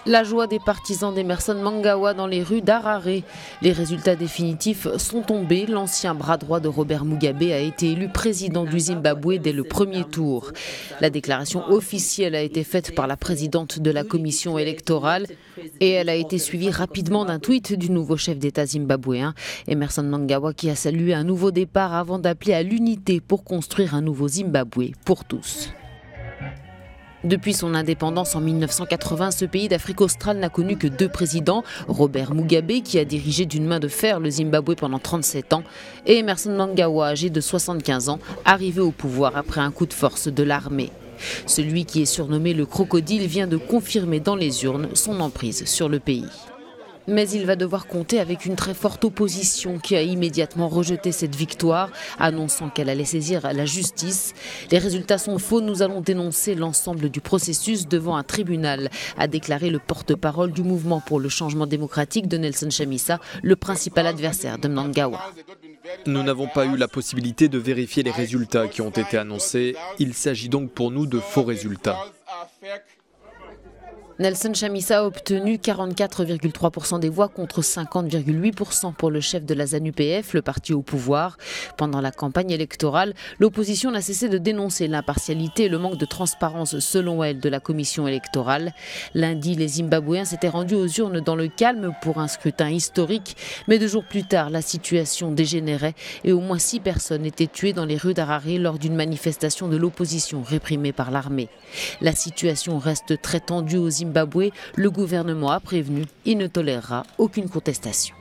La joie des partisans d'Emmerson Mnangagwa dans les rues d'Harare. Les résultats définitifs sont tombés. L'ancien bras droit de Robert Mugabe a été élu président du Zimbabwe dès le premier tour. La déclaration officielle a été faite par la présidente de la commission électorale et elle a été suivie rapidement d'un tweet du nouveau chef d'État zimbabwéen, Emmerson Mnangagwa, qui a salué un nouveau départ avant d'appeler à l'unité pour construire un nouveau Zimbabwe pour tous. Depuis son indépendance en 1980, ce pays d'Afrique australe n'a connu que 2 présidents, Robert Mugabe, qui a dirigé d'une main de fer le Zimbabwe pendant 37 ans, et Emmerson Mnangagwa, âgé de 75 ans, arrivé au pouvoir après un coup de force de l'armée. Celui qui est surnommé le crocodile vient de confirmer dans les urnes son emprise sur le pays. Mais il va devoir compter avec une très forte opposition qui a immédiatement rejeté cette victoire, annonçant qu'elle allait saisir la justice. Les résultats sont faux, nous allons dénoncer l'ensemble du processus devant un tribunal, a déclaré le porte-parole du mouvement pour le changement démocratique de Nelson Chamisa, le principal adversaire de Mnangagwa. Nous n'avons pas eu la possibilité de vérifier les résultats qui ont été annoncés. Il s'agit donc pour nous de faux résultats. Nelson Chamisa a obtenu 44,3% des voix contre 50,8% pour le chef de la ZANU-PF, le parti au pouvoir. Pendant la campagne électorale, l'opposition n'a cessé de dénoncer l'impartialité et le manque de transparence, selon elle, de la commission électorale. Lundi, les Zimbabwéens s'étaient rendus aux urnes dans le calme pour un scrutin historique, mais 2 jours plus tard, la situation dégénérait et au moins 6 personnes étaient tuées dans les rues d'Harare lors d'une manifestation de l'opposition réprimée par l'armée. La situation reste très tendue aux Zimbabwe, le gouvernement a prévenu, il ne tolérera aucune contestation.